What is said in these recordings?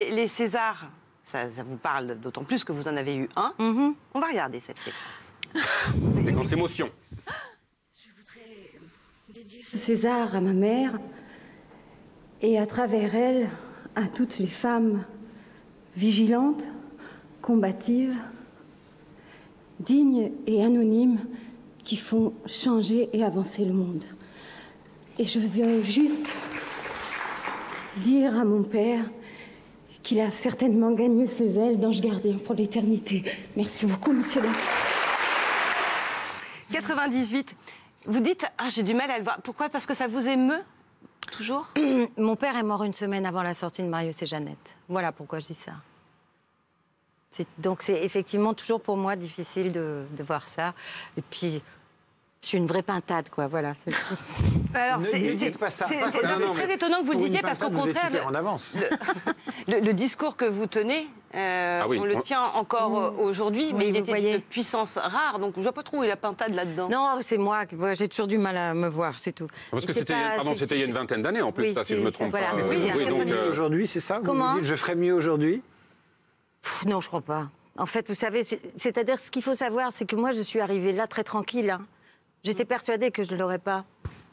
Les Césars, ça vous parle d'autant plus que vous en avez eu un. On va regarder cette séquence. Séquence émotion. Je voudrais dédier ce César à ma mère et à travers elle à toutes les femmes vigilantes, combatives, dignes et anonymes qui font changer et avancer le monde. Et je viens juste dire à mon père qu'il a certainement gagné ses ailes d'ange gardien pour l'éternité. Merci beaucoup, monsieur le... 98. Vous dites, j'ai du mal à le voir. Pourquoi? Parce que ça vous émeut toujours? Mon père est mort une semaine avant la sortie de Marius et Jeannette. Voilà pourquoi je dis ça. Donc c'est effectivement toujours pour moi difficile de voir ça. Et puis, je suis une vraie pintade, quoi, voilà. Alors, c'est très étonnant que vous le disiez, parce qu'au contraire, le discours que vous tenez, on le tient encore aujourd'hui, mais il était de puissance rare, donc je ne vois pas trop où est la pintade là-dedans. Non, c'est moi, j'ai toujours du mal à me voir, c'est tout. Parce que c'était il y a une vingtaine d'années, en plus, ça, si je me trompe pas. Aujourd'hui, c'est ça? Comment? Vous dites, je ferais mieux aujourd'hui? Non, je crois pas. En fait, vous savez, c'est-à-dire, ce qu'il faut savoir, c'est que moi, je suis arrivée là très tranquille, hein. J'étais persuadée que je ne l'aurais pas.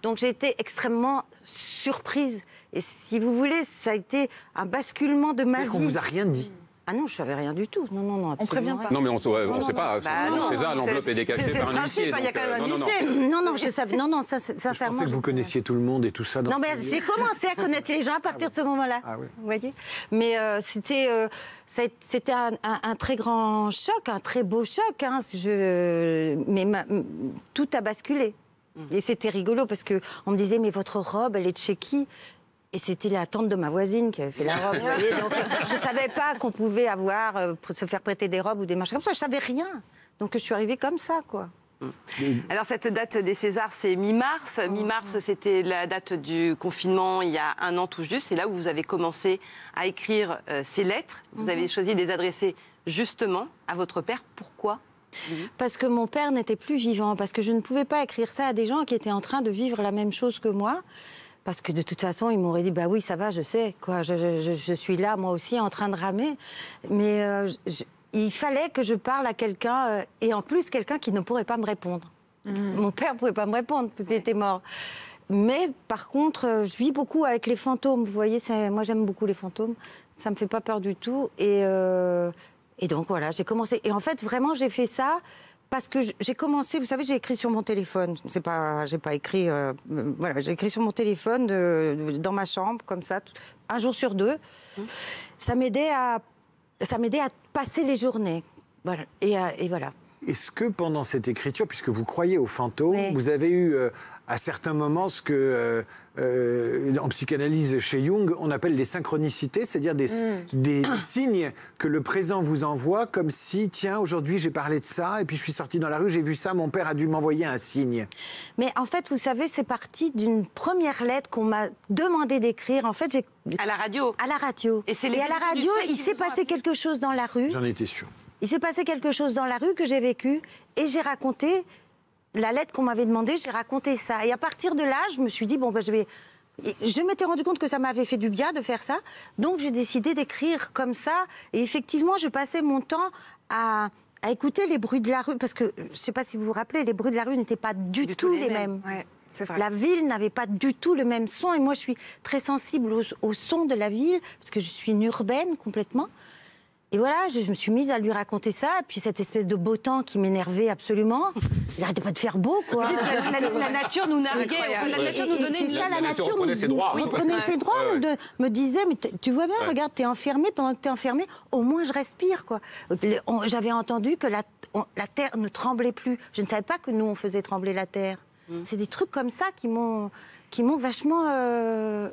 Donc j'ai été extrêmement surprise. Et si vous voulez, ça a été un basculement de ma vie. On vous a rien dit? Ah non, je ne savais rien du tout. Non, on prévient pas. Non, mais on ne sait pas. César, l'enveloppe est décachée par un huissier. Il y a quand même un huissier. Non, je savais. Non, sincèrement. Je pensais que vous connaissiez tout le monde et tout ça. Non, mais j'ai commencé à connaître les gens à partir de ce moment-là. Ah oui. Vous voyez. Mais c'était un très grand choc, un très beau choc. Hein. Mais tout a basculé. Et c'était rigolo parce qu'on me disait, mais votre robe, elle est de chez qui? Et c'était la tante de ma voisine qui avait fait la robe. Vous voyez, donc, je ne savais pas qu'on pouvait se faire prêter des robes ou des machins comme ça. Je ne savais rien. Donc je suis arrivée comme ça, quoi. Alors cette date des Césars, c'est mi-mars. Mi-mars, c'était la date du confinement il y a un an tout juste. C'est là où vous avez commencé à écrire ces lettres. Vous avez choisi de les adresser justement à votre père. Pourquoi? Parce que mon père n'était plus vivant. Parce que je ne pouvais pas écrire ça à des gens qui étaient en train de vivre la même chose que moi. Parce que de toute façon, ils m'auraient dit, bah oui, ça va, je sais, quoi. Je suis là, moi aussi, en train de ramer. Mais il fallait que je parle à quelqu'un, et en plus, quelqu'un qui ne pourrait pas me répondre. Mon père ne pouvait pas me répondre, parce qu'il était mort. Mais par contre, je vis beaucoup avec les fantômes. Vous voyez, moi, j'aime beaucoup les fantômes. Ça ne me fait pas peur du tout. Et donc, voilà, j'ai commencé. Et en fait, vraiment, j'ai fait ça... Parce que j'ai commencé, vous savez, j'ai écrit sur mon téléphone. J'ai pas écrit, voilà, j'ai écrit sur mon téléphone dans ma chambre, comme ça, un jour sur deux. Ça m'aidait à passer les journées. Voilà. Et voilà. Est-ce que pendant cette écriture, puisque vous croyez aux fantômes, vous avez eu à certains moments ce que, en psychanalyse chez Jung, on appelle des synchronicités, c'est-à-dire des signes que le présent vous envoie, comme si, tiens, aujourd'hui j'ai parlé de ça, et puis je suis sortie dans la rue, j'ai vu ça, mon père a dû m'envoyer un signe. Mais en fait, vous savez, c'est parti d'une première lettre qu'on m'a demandé d'écrire. En fait, à la radio. À la radio. Et à la radio, il s'est passé quelque chose dans la rue. J'en étais sûre. Il s'est passé quelque chose dans la rue que j'ai vécu et j'ai raconté la lettre qu'on m'avait demandée, j'ai raconté ça. Et à partir de là, je me suis dit, bon, ben, je m'étais rendu compte que ça m'avait fait du bien de faire ça, donc j'ai décidé d'écrire comme ça. Et effectivement, je passais mon temps à écouter les bruits de la rue, parce que, je ne sais pas si vous vous rappelez, les bruits de la rue n'étaient pas du tout les mêmes. Ouais, c'est vrai. La ville n'avait pas du tout le même son, et moi je suis très sensible au son de la ville, parce que je suis une urbaine complètement. Et voilà, je me suis mise à lui raconter ça, et puis cette espèce de beau temps qui m'énervait absolument. Il n'arrêtait pas de faire beau, quoi. La nature nous narguait, la nature nous donnait... C'est ça, la nature reprenait ses droits. Me disait, mais tu vois bien, regarde, t'es enfermé, pendant que t'es enfermé, au moins je respire, quoi. J'avais entendu que la terre ne tremblait plus. Je ne savais pas que nous, on faisait trembler la terre. C'est des trucs comme ça qui m'ont vachement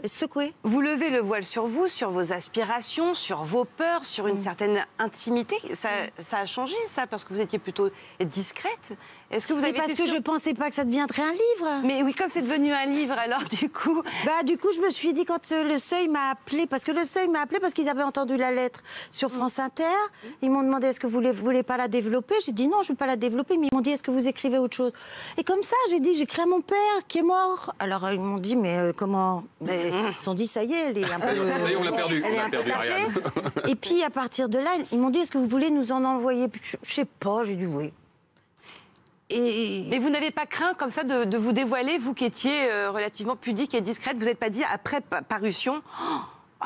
secouée. Vous levez le voile sur vous, sur vos aspirations, sur vos peurs, sur une certaine intimité. Ça a changé, ça, parce que vous étiez plutôt discrète. Est-ce que vous avez parce que je ne pensais pas que ça deviendrait un livre. Mais oui, comme c'est devenu un livre, alors du coup... Du coup, je me suis dit, quand le Seuil m'a appelé, parce qu'ils avaient entendu la lettre sur France Inter, ils m'ont demandé, est-ce que vous ne voulez pas la développer? J'ai dit, non, je ne veux pas la développer, mais ils m'ont dit, est-ce que vous écrivez autre chose? Et comme ça, j'ai dit, j'écris à mon père, qui est mort. Alors, ils m'ont m'ont dit, mais comment... Ils se sont dit, ça y est, elle est un peu... Ça y est, on l'a perdu, Ariane. Et puis, à partir de là, ils m'ont dit, est-ce que vous voulez nous en envoyer? Je sais pas, j'ai dit oui. Mais vous n'avez pas craint comme ça de vous dévoiler, vous qui étiez relativement pudique et discrète, vous n'êtes pas dit, après parution,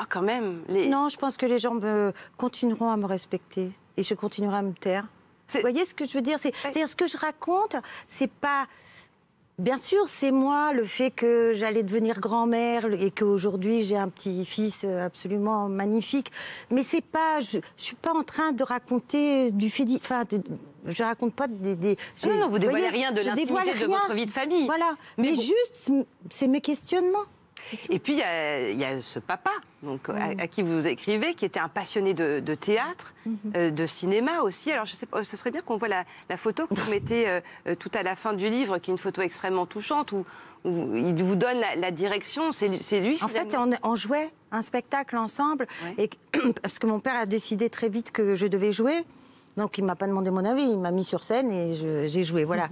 quand même... Non, je pense que les gens continueront à me respecter et je continuerai à me taire. Vous voyez ce que je veux dire? C'est-à-dire, ce que je raconte, c'est pas... Bien sûr, c'est moi, le fait que j'allais devenir grand-mère et qu'aujourd'hui j'ai un petit-fils absolument magnifique. Mais c'est pas, je suis pas en train de raconter du fait, enfin, je raconte pas des. Non, vous dévoilez rien de l'intimité de votre vie de famille. Voilà, mais juste, c'est mes questionnements. Et puis, il y a ce papa donc, à qui vous écrivez, qui était un passionné de théâtre, de cinéma aussi. Alors, je sais pas, ce serait bien qu'on voit la photo que vous mettez tout à la fin du livre, qui est une photo extrêmement touchante, où il vous donne la direction. C'est lui, finalement. En fait, on jouait un spectacle ensemble, et, parce que mon père a décidé très vite que je devais jouer. Donc, il ne m'a pas demandé mon avis, il m'a mis sur scène et j'ai joué, voilà.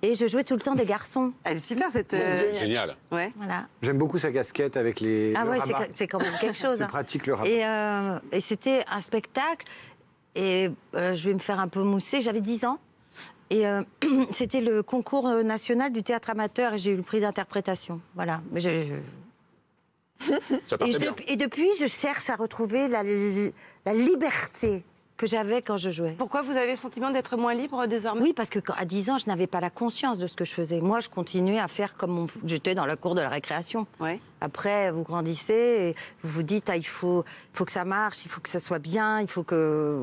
Et je jouais tout le temps des garçons. Elle est super, cette... Génial. Ouais. Voilà. J'aime beaucoup sa casquette avec les... Ah oui, c'est quand même quelque chose. C'est pratique, le rabat. Et c'était un spectacle, et je vais me faire un peu mousser, j'avais 10 ans. Et c'était le concours national du théâtre amateur, et j'ai eu le prix d'interprétation. Voilà. Ça partait bien. Et depuis, je cherche à retrouver la liberté que j'avais quand je jouais. Pourquoi vous avez le sentiment d'être moins libre désormais? Oui, parce qu'à 10 ans, je n'avais pas la conscience de ce que je faisais. Moi, je continuais à faire comme j'étais dans la cour de la récréation. Ouais. Après, vous grandissez et vous vous dites, il faut que ça marche, il faut que ça soit bien, il faut que...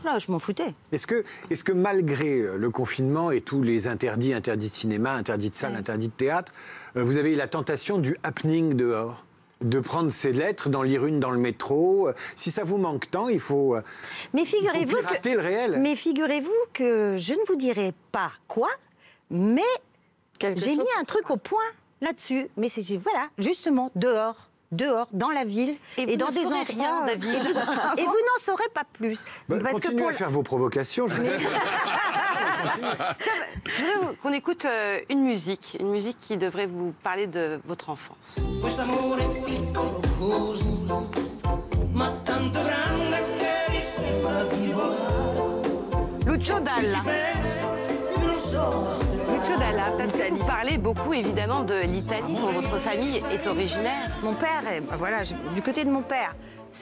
Voilà, je m'en foutais. Est-ce que malgré le confinement et tous les interdits de cinéma, interdits de salle, interdits de théâtre, vous avez eu la tentation du happening dehors? De prendre ces lettres, d'en lire une dans le métro. Si ça vous manque tant, il faut pirater le réel. Mais figurez-vous que je ne vous dirai pas quoi, mais j'ai mis un truc au point là-dessus. Mais c'est, voilà, justement, dehors, dans la ville, et dans des endroits... et vous n'en saurez pas plus. Continuez à faire vos provocations. Je voudrais qu'on écoute une musique qui devrait vous parler de votre enfance. Lucio Dalla. Lucio Dalla, parce que vous parlez beaucoup évidemment de l'Italie, dont votre famille est originaire. Mon père, voilà, du côté de mon père,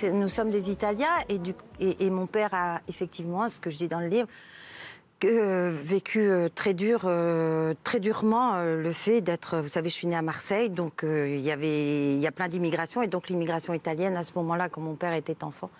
nous sommes des Italiens, et mon père a effectivement, ce que je dis dans le livre, vécu très durement le fait d'être... Vous savez, je suis née à Marseille, donc il y a plein d'immigration, et donc l'immigration italienne, à ce moment-là, quand mon père était enfant,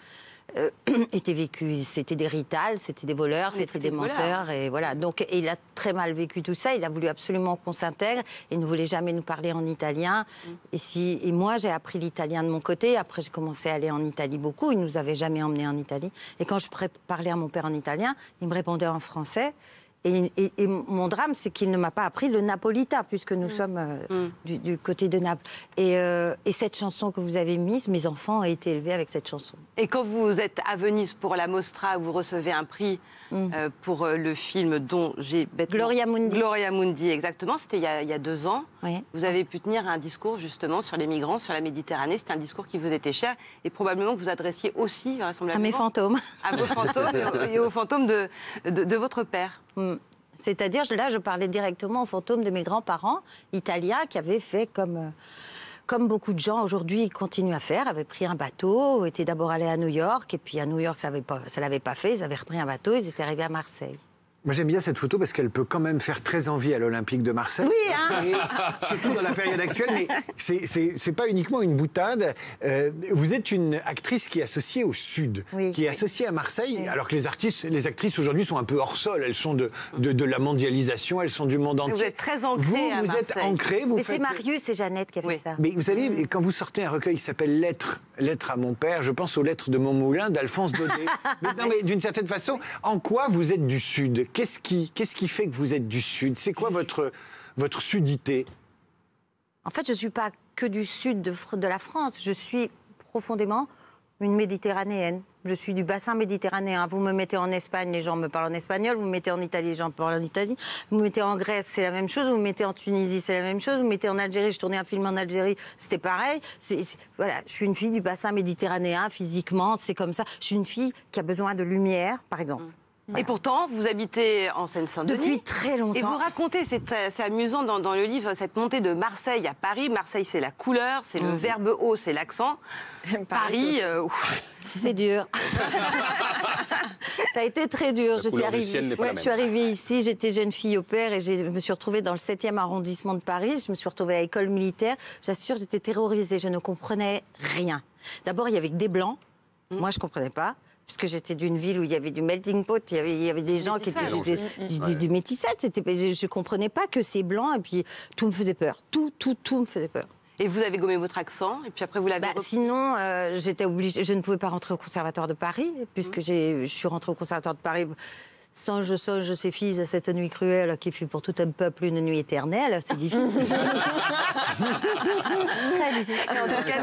était vécu, c'était des ritals, c'était des voleurs, c'était des menteurs, et voilà. Donc, il a très mal vécu tout ça. Il a voulu absolument qu'on s'intègre. Il ne voulait jamais nous parler en italien. Et moi, j'ai appris l'italien de mon côté. Après, j'ai commencé à aller en Italie beaucoup. Il nous avait jamais emmenés en Italie. Et quand je parlais à mon père en italien, il me répondait en français. Et mon drame, c'est qu'il ne m'a pas appris le napolitain, puisque nous sommes du côté de Naples. Et cette chanson que vous avez mise, mes enfants ont été élevés avec cette chanson. Et quand vous êtes à Venise pour la Mostra, vous recevez un prix pour le film dont j'ai bêtement... Gloria Mundi. Gloria Mundi, exactement. C'était il y a 2 ans. Oui. Vous avez pu tenir un discours, justement, sur les migrants, sur la Méditerranée. C'était un discours qui vous était cher et probablement que vous adressiez aussi, vraisemblablement... À mes fantômes. À vos fantômes et aux fantômes de votre père. C'est-à-dire, là, je parlais directement aux fantômes de mes grands-parents italiens qui avaient fait comme beaucoup de gens aujourd'hui ils continuent à faire, avaient pris un bateau, étaient d'abord allés à New York, et puis à New York, ça l'avait pas fait, ils avaient repris un bateau, ils étaient arrivés à Marseille. Moi, j'aime bien cette photo parce qu'elle peut quand même faire très envie à l'Olympique de Marseille. Oui, hein. Et surtout dans la période actuelle, mais c'est pas uniquement une boutade. Vous êtes une actrice qui est associée au Sud, qui est associée à Marseille, alors que les actrices aujourd'hui sont un peu hors sol. Elles sont de la mondialisation, elles sont du monde entier. Vous êtes très ancrée à Marseille. Vous êtes ancrée. Mais c'est Marius et Jeannette qui a fait ça. Mais vous savez, quand vous sortez un recueil qui s'appelle Lettres à mon père, je pense aux Lettres de Montmoulin d'Alphonse Daudet. mais d'une certaine façon, en quoi vous êtes du Sud ? Qu'est-ce qui fait que vous êtes du Sud? C'est quoi votre sudité? En fait, je ne suis pas que du Sud de la France. Je suis profondément Une méditerranéenne. Je suis du bassin méditerranéen. Vous me mettez en Espagne, les gens me parlent en espagnol. Vous me mettez en Italie, les gens me parlent en Italie. Vous me mettez en Grèce, c'est la même chose. Vous me mettez en Tunisie, c'est la même chose. Vous me mettez en Algérie, je tournais un film en Algérie, c'était pareil. Voilà, je suis une fille du bassin méditerranéen, physiquement, c'est comme ça. Je suis une fille qui a besoin de lumière, par exemple. Voilà. Et pourtant, vous habitez en Seine-Saint-Denis. Depuis très longtemps. Et vous racontez, c'est amusant dans le livre, cette montée de Marseille à Paris. Marseille, c'est la couleur, c'est le verbe haut, c'est l'accent. Paris, c'est dur. Ça a été très dur. Je suis arrivée ici, j'étais jeune fille au père et je me suis retrouvée dans le 7e arrondissement de Paris. Je me suis retrouvée à l'école militaire. J'assure, j'étais terrorisée. Je ne comprenais rien. D'abord, il y avait que des blancs. Moi, je ne comprenais pas. Puisque j'étais d'une ville où il y avait du melting pot, il y avait des gens qui étaient du métissage. Je ne comprenais pas que ces blancs, et puis tout me faisait peur. Tout me faisait peur. Et vous avez gommé votre accent, et puis après vous l'avez sinon, j'étais obligée, je ne pouvais pas rentrer au Conservatoire de Paris, puisque je suis rentrée au Conservatoire de Paris. Songe, ces filles, à cette nuit cruelle qui fut pour tout un peuple une nuit éternelle. C'est difficile. Très difficile. En tout cas,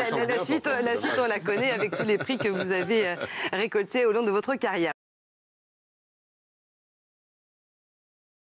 la suite, on la connaît avec tous les prix que vous avez récoltés au long de votre carrière.